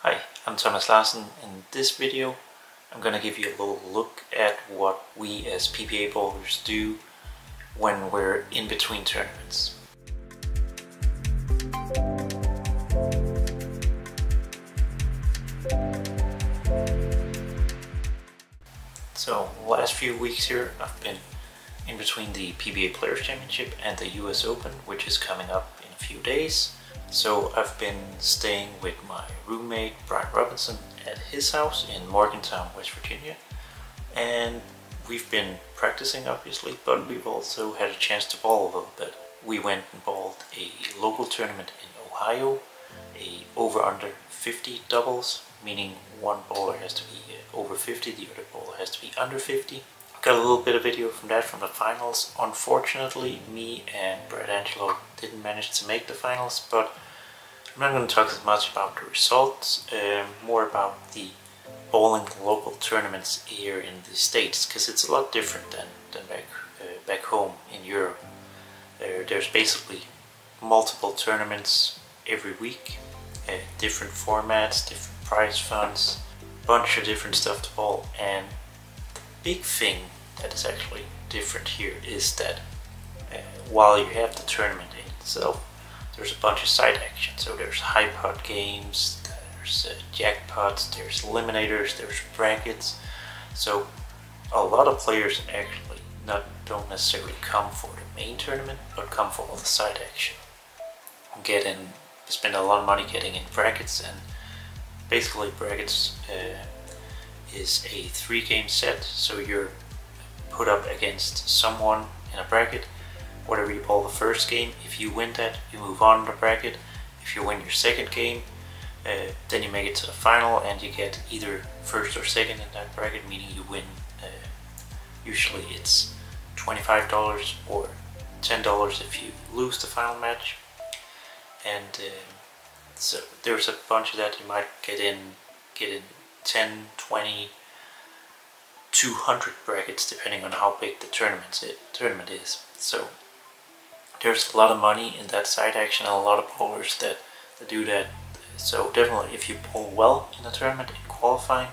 Hi, I'm Thomas Larsen. In this video I'm going to give you a little look at what we as PPA bowlers do when we're in between tournaments. So the last few weeks here I've been in between the PBA Players Championship and the US Open, which is coming up in a few days. So I've been staying with my roommate Brian Robinson at his house in Morgantown, West Virginia, and we've been practicing obviously, but we've also had a chance to bowl a little bit. We went and bowled a local tournament in Ohio, a over-under 50 doubles, meaning one bowler has to be over 50, the other bowler has to be under 50. Got a little bit of video from that from the finals. Unfortunately, me and Brad Angelo didn't manage to make the finals, but I'm not going to talk as much about the results, more about the bowling local tournaments here in the States, because it's a lot different than back home in Europe. There's basically multiple tournaments every week, different formats, different prize funds, bunch of different stuff to bowl, and big thing that is actually different here is that while you have the tournament in itself, there's a bunch of side action. So there's high pot games, there's jackpots, there's eliminators, there's brackets. So a lot of players actually don't necessarily come for the main tournament, but come for all the side action. Spend a lot of money getting in brackets, and basically brackets is a 3-game set, so you're put up against someone in a bracket. Whatever you bowl the first game, if you win that, you move on in the bracket. If you win your second game, then you make it to the final and you get either first or second in that bracket, meaning you win. Usually it's $25 or $10 if you lose the final match. And so there's a bunch of that. You might get in 10, 20, 200 brackets depending on how big the tournament is. So there's a lot of money in that side action and a lot of bowlers that do that. So definitely if you bowl well in a tournament in qualifying,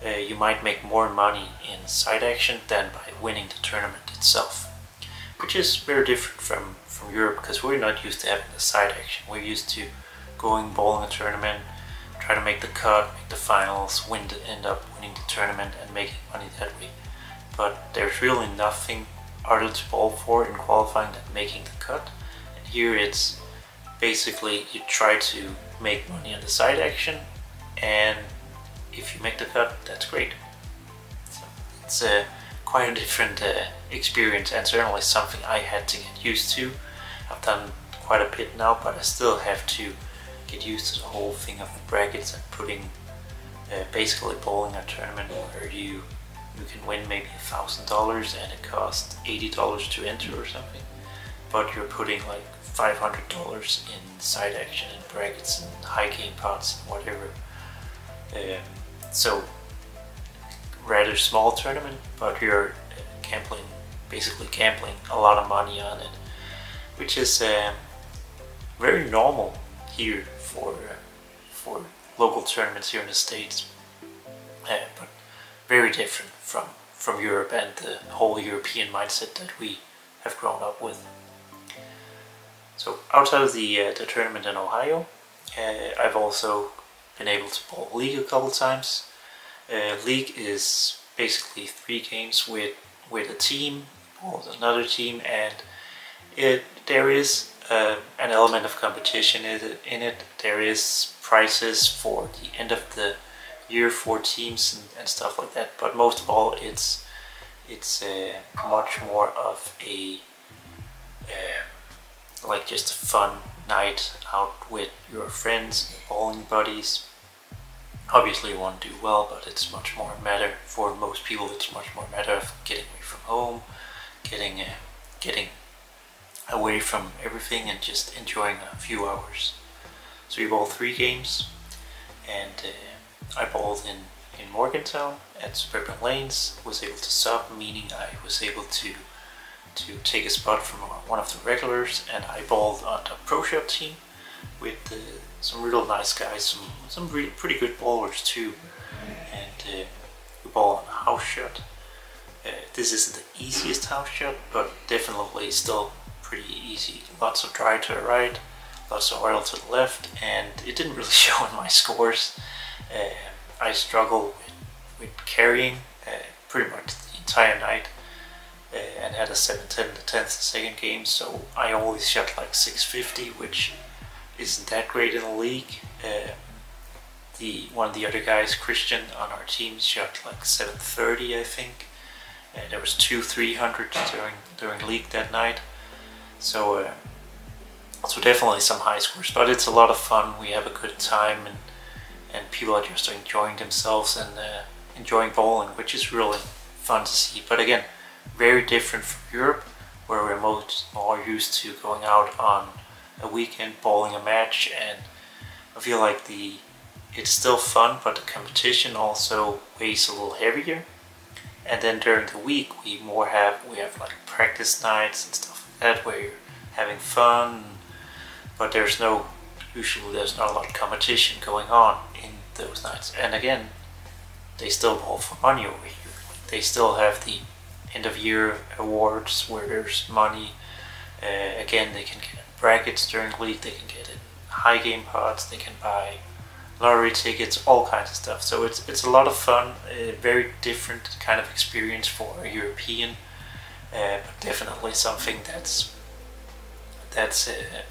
you might make more money in side action than by winning the tournament itself, which is very different from Europe, because we're not used to having the side action. We're used to going bowling a tournament, try to make the cut, make the finals, end up winning the tournament and making money that way. But there's really nothing harder to bowl for in qualifying than making the cut. And here it's basically you try to make money on the side action, and if you make the cut, that's great. So it's quite a different experience, and certainly something I had to get used to. I've done quite a bit now, but I still have to get used to the whole thing of the brackets and putting basically bowling a tournament where you can win maybe $1,000 and it costs $80 to enter or something, but you're putting like $500 in side action and brackets and high game pots and whatever. So rather small tournament, but you're basically gambling a lot of money on it, which is very normal here for local tournaments here in the States, but very different from Europe and the whole European mindset that we have grown up with. So outside of the tournament in Ohio, I've also been able to bowl League a couple times. League is basically 3 games with a team or another team, and there is an element of competition in it. There is prizes for the end of the year for teams and stuff like that, but most of all it's much more of a like just a fun night out with your friends, bowling buddies. Obviously you want to do well, but it's much more a matter, for most people it's much more a matter of getting away from home, getting away from everything and just enjoying a few hours. So we bowled 3 games, and I bowled in Morgantown at Suburban Lanes, was able to sub, meaning I was able to take a spot from one of the regulars, and I bowled on the Pro Shop team. with some real nice guys, some pretty good bowlers too, and we ball on a house shot. This isn't the easiest house shot, but definitely still pretty easy. Lots of dry to the right, lots of oil to the left, and it didn't really show in my scores. I struggled with carrying pretty much the entire night, and had a 7-10 in the 10th second game, so I always shot like 650, which isn't that great in the league. One of the other guys, Christian, on our team shot like 730, I think. There was 2 300s during league that night, so definitely some high scores. But it's a lot of fun. We have a good time, and people are just enjoying themselves and enjoying bowling, which is really fun to see. But again, very different from Europe, where we're more used to going out on a weekend, bowling a match, and I feel like it's still fun, but the competition also weighs a little heavier. And then during the week we have like practice nights and stuff like that, where you're having fun, but usually there's not a lot of competition going on in those nights. And again, they still bowl for money over here. They still have the end of year awards where there's money. Again, they can get brackets during the league, they can get in high game pots, they can buy lottery tickets, all kinds of stuff. So it's a lot of fun, a very different kind of experience for a European, but definitely something that's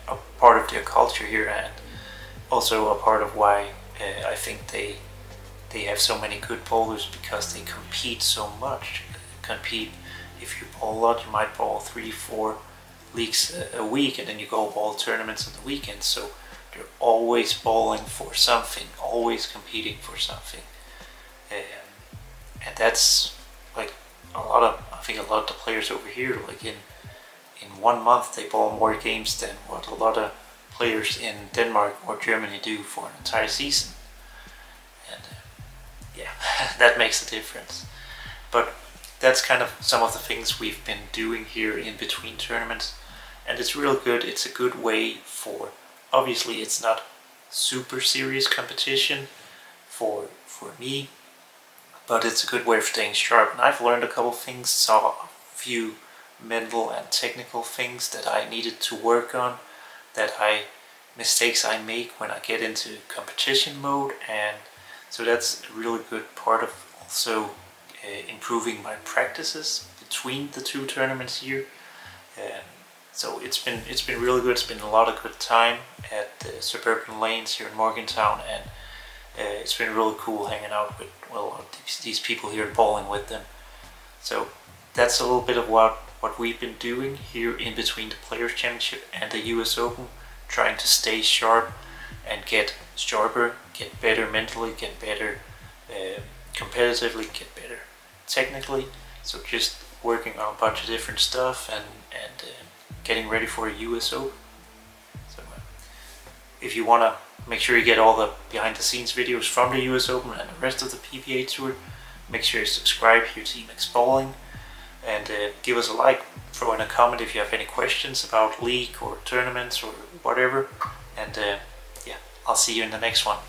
a part of their culture here, and also a part of why I think they have so many good bowlers, because they compete so much. If you bowl a lot, you might bowl 3-4 leagues a week, and then you go bowl tournaments on the weekend. So they're always bowling for something, always competing for something, and that's like I think a lot of the players over here, like in 1 month they bowl more games than what a lot of players in Denmark or Germany do for an entire season. And yeah, that makes a difference. But that's kind of some of the things we've been doing here in between tournaments, and it's real good. It's a good way for, obviously it's not super serious competition for me, but it's a good way of staying sharp. And I've learned a couple things, saw a few mental and technical things that I needed to work on, mistakes I make when I get into competition mode, and so that's a really good part of also improving my practices between the 2 tournaments here. So it's been really good. It's been a lot of good time at the Suburban Lanes here in Morgantown, and it's been really cool hanging out with these people here and bowling with them. So that's a little bit of what we've been doing here in between the Players Championship and the US Open, trying to stay sharp and get sharper, get better mentally, get better competitively, get better technically. So just working on a bunch of different stuff and getting ready for a US Open. So if you want to make sure you get all the behind the scenes videos from the US Open and the rest of the PBA Tour, make sure you subscribe here to Emacs Bowling, and give us a like, throw in a comment if you have any questions about league or tournaments or whatever, and yeah, I'll see you in the next one.